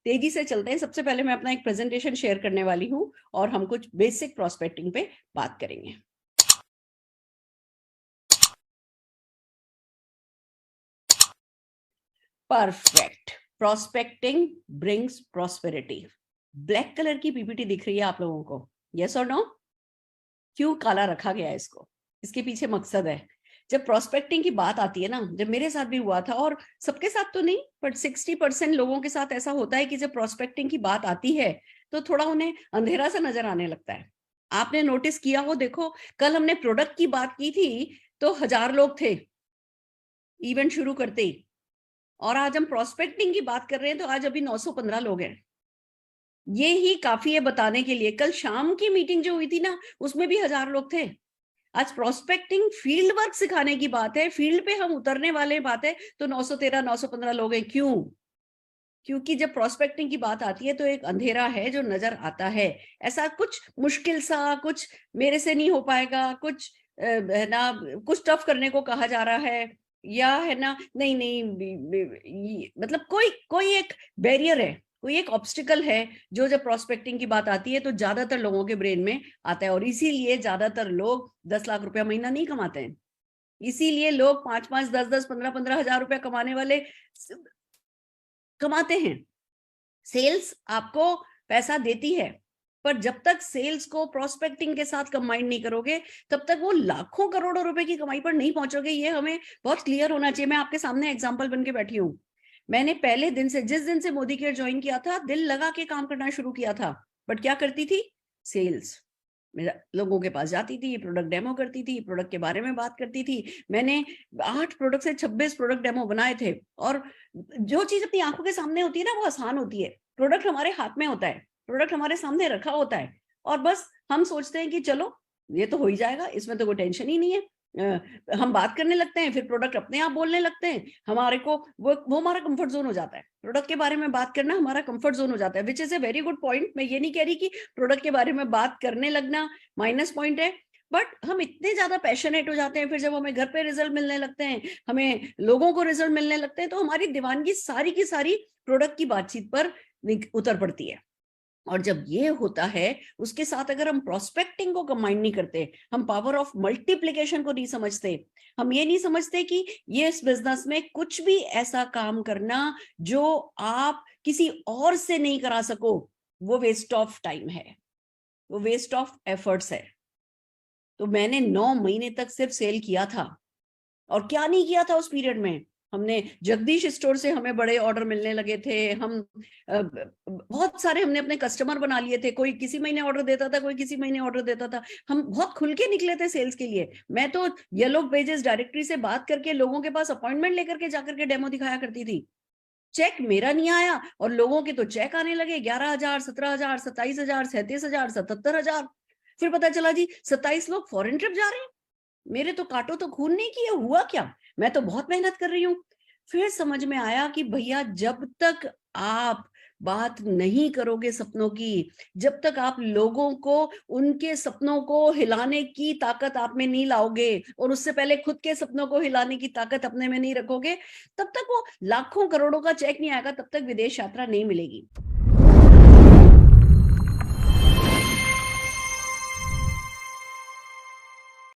तेजी से चलते हैं। सबसे पहले मैं अपना एक प्रेजेंटेशन शेयर करने वाली हूं और हम कुछ बेसिक प्रोस्पेक्टिंग पे बात करेंगे। Perfect. Prospecting brings prosperity. Black colour की पीपीटी दिख रही है आप लोगों को? यस और नो? क्यों काला रखा गया है इसको? इसके पीछे मकसद है। जब प्रोस्पेक्टिंग की बात आती है ना, जब मेरे साथ भी हुआ था, और सबके साथ तो नहीं बट 60% लोगों के साथ ऐसा होता है कि जब प्रोस्पेक्टिंग की बात आती है तो थोड़ा उन्हें अंधेरा सा नजर आने लगता है। आपने नोटिस किया हो, देखो कल हमने प्रोडक्ट की बात की थी तो 1000 लोग थे इवेंट शुरू करते ही, और आज हम प्रोस्पेक्टिंग की बात कर रहे हैं तो आज अभी 915 लोग हैं। ये ही काफी है बताने के लिए। कल शाम की मीटिंग जो हुई थी ना, उसमें भी 1000 लोग थे। आज प्रोस्पेक्टिंग फील्ड वर्क सिखाने की बात है, फील्ड पे हम उतरने वाले बात है, तो 913 915 लोग हैं। क्यों? क्योंकि जब प्रोस्पेक्टिंग की बात आती है तो एक अंधेरा है जो नजर आता है। ऐसा कुछ मुश्किल सा, कुछ मेरे से नहीं हो पाएगा, कुछ है ना, कुछ टफ करने को कहा जा रहा है, या है ना, नहीं नहीं मतलब कोई कोई एक बैरियर है, कोई एक ऑब्स्टिकल है जो जब प्रोस्पेक्टिंग की बात आती है तो ज्यादातर लोगों के ब्रेन में आता है। और इसीलिए ज्यादातर लोग 10 लाख रुपया महीना नहीं कमाते हैं। इसीलिए लोग 5-5, 10-10, 15-15 हजार रुपया कमाने वाले कमाते हैं। सेल्स आपको पैसा देती है, पर जब तक सेल्स को प्रोस्पेक्टिंग के साथ कंबाइन नहीं करोगे तब तक वो लाखों करोड़ों रुपए की कमाई पर नहीं पहुंचोगे। ये हमें बहुत क्लियर होना चाहिए। मैं आपके सामने एग्जांपल बन के बैठी हूँ। मैंने पहले दिन से, जिस दिन से मोदी केयर ज्वाइन किया था, दिल लगा के काम करना शुरू किया था। बट क्या करती थी? सेल्स। मेरा लोगों के पास जाती थी, प्रोडक्ट डेमो करती थी, प्रोडक्ट के बारे में बात करती थी। मैंने 8 प्रोडक्ट से 26 प्रोडक्ट डेमो बनाए थे। और जो चीज अपनी आंखों के सामने होती है ना, वो आसान होती है। प्रोडक्ट हमारे हाथ में होता है, प्रोडक्ट हमारे सामने रखा होता है, और बस हम सोचते हैं कि चलो ये तो हो ही जाएगा, इसमें तो कोई टेंशन ही नहीं है। हम बात करने लगते हैं, फिर प्रोडक्ट अपने आप बोलने लगते हैं। हमारे को वो हमारा कंफर्ट जोन हो जाता है। प्रोडक्ट के बारे में बात करना हमारा कंफर्ट जोन हो जाता है, which is a very good point. मैं ये नहीं कह रही कि प्रोडक्ट के बारे में बात करने लगना माइनस पॉइंट है, बट हम इतने ज्यादा पैशनेट हो जाते हैं, फिर जब हमें घर पे रिजल्ट मिलने लगते हैं, हमें लोगों को रिजल्ट मिलने लगते हैं, तो हमारी दीवानगी सारी की सारी प्रोडक्ट की बातचीत पर उतर पड़ती है। और जब ये होता है, उसके साथ अगर हम प्रोस्पेक्टिंग को कंबाइन नहीं करते, हम पावर ऑफ मल्टीप्लिकेशन को नहीं समझते, हम ये नहीं समझते कि ये इस बिजनेस में कुछ भी ऐसा काम करना जो आप किसी और से नहीं करा सको, वो वेस्ट ऑफ टाइम है, वो वेस्ट ऑफ एफर्ट्स है। तो मैंने 9 महीने तक सिर्फ सेल किया था। और क्या नहीं किया था उस पीरियड में? हमने जगदीश स्टोर से हमें बड़े ऑर्डर मिलने लगे थे। हम बहुत सारे हमने अपने कस्टमर बना लिए थे। कोई किसी महीने ऑर्डर देता था, कोई किसी महीने ऑर्डर देता था। हम बहुत खुल के निकले थे सेल्स के लिए। मैं तो येलो पेजेस डायरेक्टरी से बात करके लोगों के पास अपॉइंटमेंट लेकर के जाकर के डेमो दिखाया करती थी। चेक मेरा नहीं आया और लोगों के तो चेक आने लगे 11,000, 17,000, 27,000, 37,000, 77,000। फिर पता चला जी 27 लोग फॉरेन ट्रिप जा रहे हैं। मेरे तो काटो तो खून नहीं किए, हुआ क्या? मैं तो बहुत मेहनत कर रही हूँ। फिर समझ में आया कि भैया, जब तक आप बात नहीं करोगे सपनों की, जब तक आप लोगों को उनके सपनों को हिलाने की ताकत आप में नहीं लाओगे, और उससे पहले खुद के सपनों को हिलाने की ताकत अपने में नहीं रखोगे, तब तक वो लाखों करोड़ों का चेक नहीं आएगा, तब तक विदेश यात्रा नहीं मिलेगी।